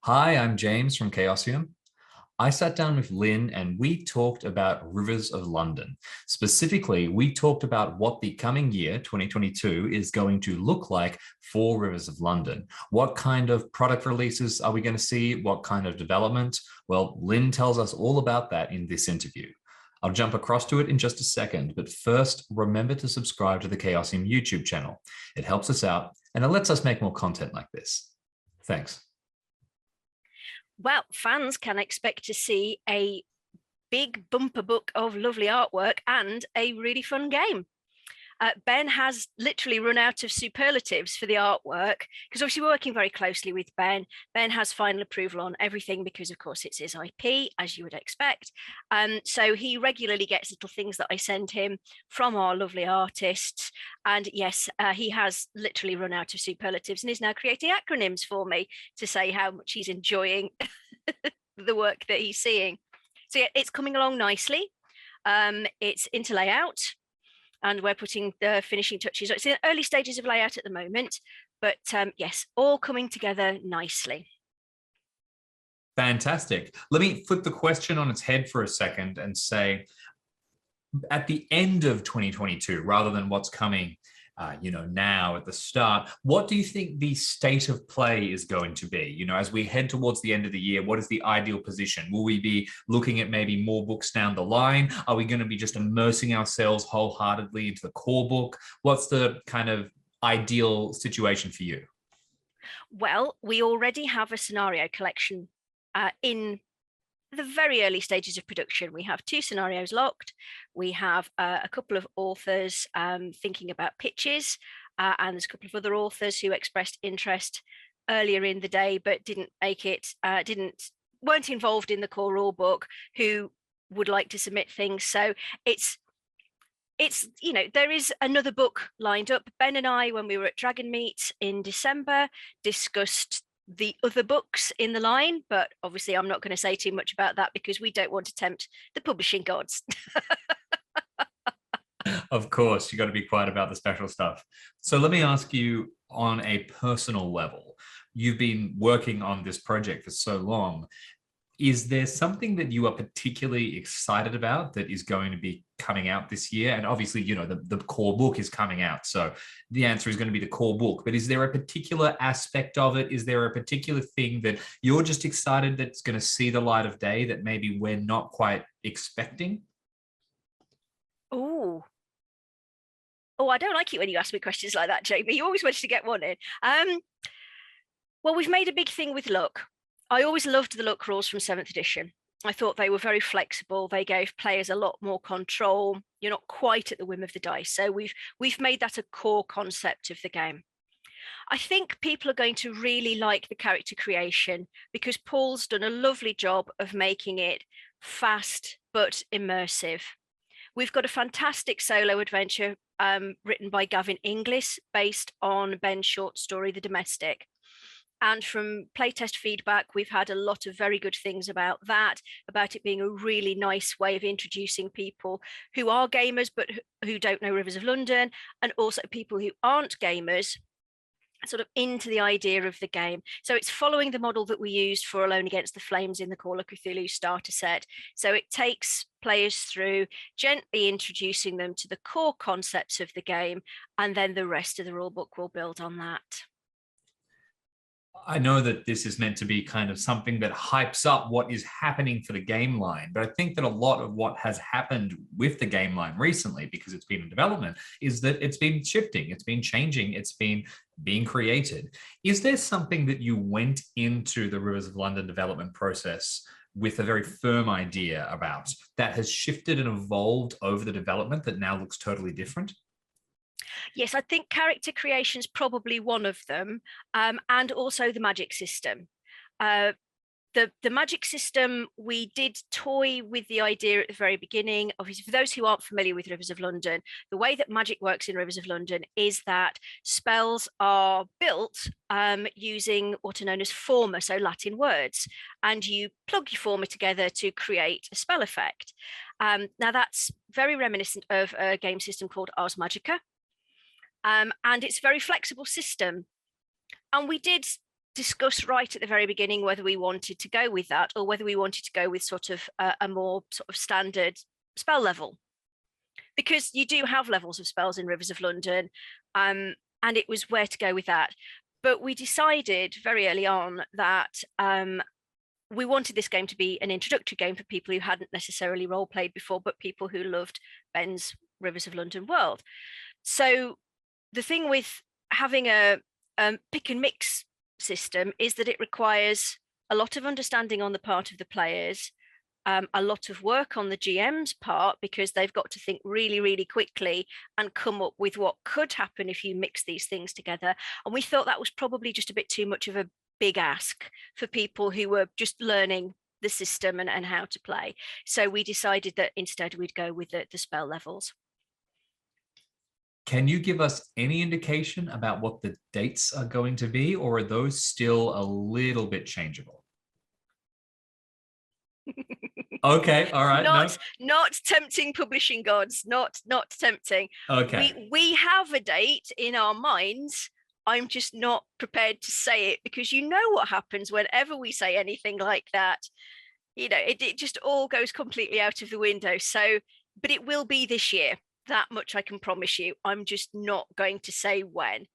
Hi, I'm James from Chaosium. I sat down with Lynne and we talked about Rivers of London. Specifically, we talked about what the coming year, 2022, is going to look like for Rivers of London. What kind of product releases are we going to see? What kind of development? Well, Lynne tells us all about that in this interview. I'll jump across to it in just a second, but first, remember to subscribe to the Chaosium YouTube channel. It helps us out and it lets us make more content like this. Thanks. Well, fans can expect to see a big bumper book of lovely artwork and a really fun game. Ben has literally run out of superlatives for the artwork because obviously we're working very closely with Ben. Ben has final approval on everything because, of course, it's his IP, as you would expect. So he regularly gets little things that I send him from our lovely artists. And yes, he has literally run out of superlatives and is now creating acronyms for me to say how much he's enjoying the work that he's seeing. So yeah, it's coming along nicely. It's into layout, and we're putting the finishing touches. It's in early stages of layout at the moment, but yes, all coming together nicely. Fantastic. Let me flip the question on its head for a second and say, at the end of 2022, rather than what's coming now at the start, what do you think the state of play is going to be? As we head towards the end of the year, what is the ideal position? Will we be looking at maybe more books down the line? Are we going to be just immersing ourselves wholeheartedly into the core book? What's the kind of ideal situation for you? Well, we already have a scenario collection in the very early stages of production. We have 2 scenarios locked. We have a couple of authors thinking about pitches, and there's a couple of other authors who expressed interest earlier in the day but didn't make it, weren't involved in the core rule book, who would like to submit things. So it's there is another book lined up. Ben and I, when we were at Dragon Meet in December, discussed the other books in the line, but obviously I'm not going to say too much about that because we don't want to tempt the publishing gods. Of course, you got to be quiet about the special stuff. So let me ask you on a personal level. You've been working on this project for so long. Is there something that you are particularly excited about that is going to be coming out this year? And obviously, the core book is coming out. So the answer is going to be the core book. But is there a particular aspect of it? Is there a particular thing that you're just excited that's going to see the light of day that maybe we're not quite expecting? Oh, I don't like it when you ask me questions like that, Jamie. You always manage to get one in. Well, we've made a big thing with luck. I always loved the luck rules from 7th edition. I thought they were very flexible. They gave players a lot more control. You're not quite at the whim of the dice. So we've made that a core concept of the game. I think people are going to really like the character creation because Paul's done a lovely job of making it fast but immersive. We've got a fantastic solo adventure written by Gavin Inglis based on Ben's short story, The Domestic. And from playtest feedback, we've had a lot of very good things about that, about it being a really nice way of introducing people who are gamers but who don't know Rivers of London, and also people who aren't gamers sort of into the idea of the game. So it's following the model that we used for Alone Against the Flames in the Call of Cthulhu starter set. So it takes players through, gently introducing them to the core concepts of the game, and then the rest of the rulebook will build on that. I know that this is meant to be kind of something that hypes up what is happening for the game line, but I think that a lot of what has happened with the game line recently, because it's been in development, is that it's been shifting, it's been changing, it's been being created. Is there something that you went into the Rivers of London development process with a very firm idea about that has shifted and evolved over the development that now looks totally different? Yes, I think character creation is probably one of them, and also the magic system. The magic system, we did toy with the idea at the very beginning. Obviously, for those who aren't familiar with Rivers of London, the way that magic works in Rivers of London is that spells are built using what are known as forma, so Latin words, and you plug your forma together to create a spell effect. Now, that's very reminiscent of a game system called Ars Magica, and it's a very flexible system. And we did discuss right at the very beginning whether we wanted to go with that or whether we wanted to go with sort of a more sort of standard spell level, because you do have levels of spells in Rivers of London, and it was where to go with that. But we decided very early on that we wanted this game to be an introductory game for people who hadn't necessarily role played before, but people who loved Ben's Rivers of London world. So the thing with having a pick and mix system is that it requires a lot of understanding on the part of the players, a lot of work on the GM's part, because they've got to think really, really quickly and come up with what could happen if you mix these things together. And we thought that was probably just a bit too much of a big ask for people who were just learning the system and how to play. So we decided that instead we'd go with the spell levels. Can you give us any indication about what the dates are going to be, or are those still a little bit changeable? Okay, all right. Not tempting, publishing gods, not tempting. Okay. We have a date in our minds. I'm just not prepared to say it, because you know what happens whenever we say anything like that. You know, it just all goes completely out of the window. So, but it will be this year. That much I can promise you. I'm just not going to say when.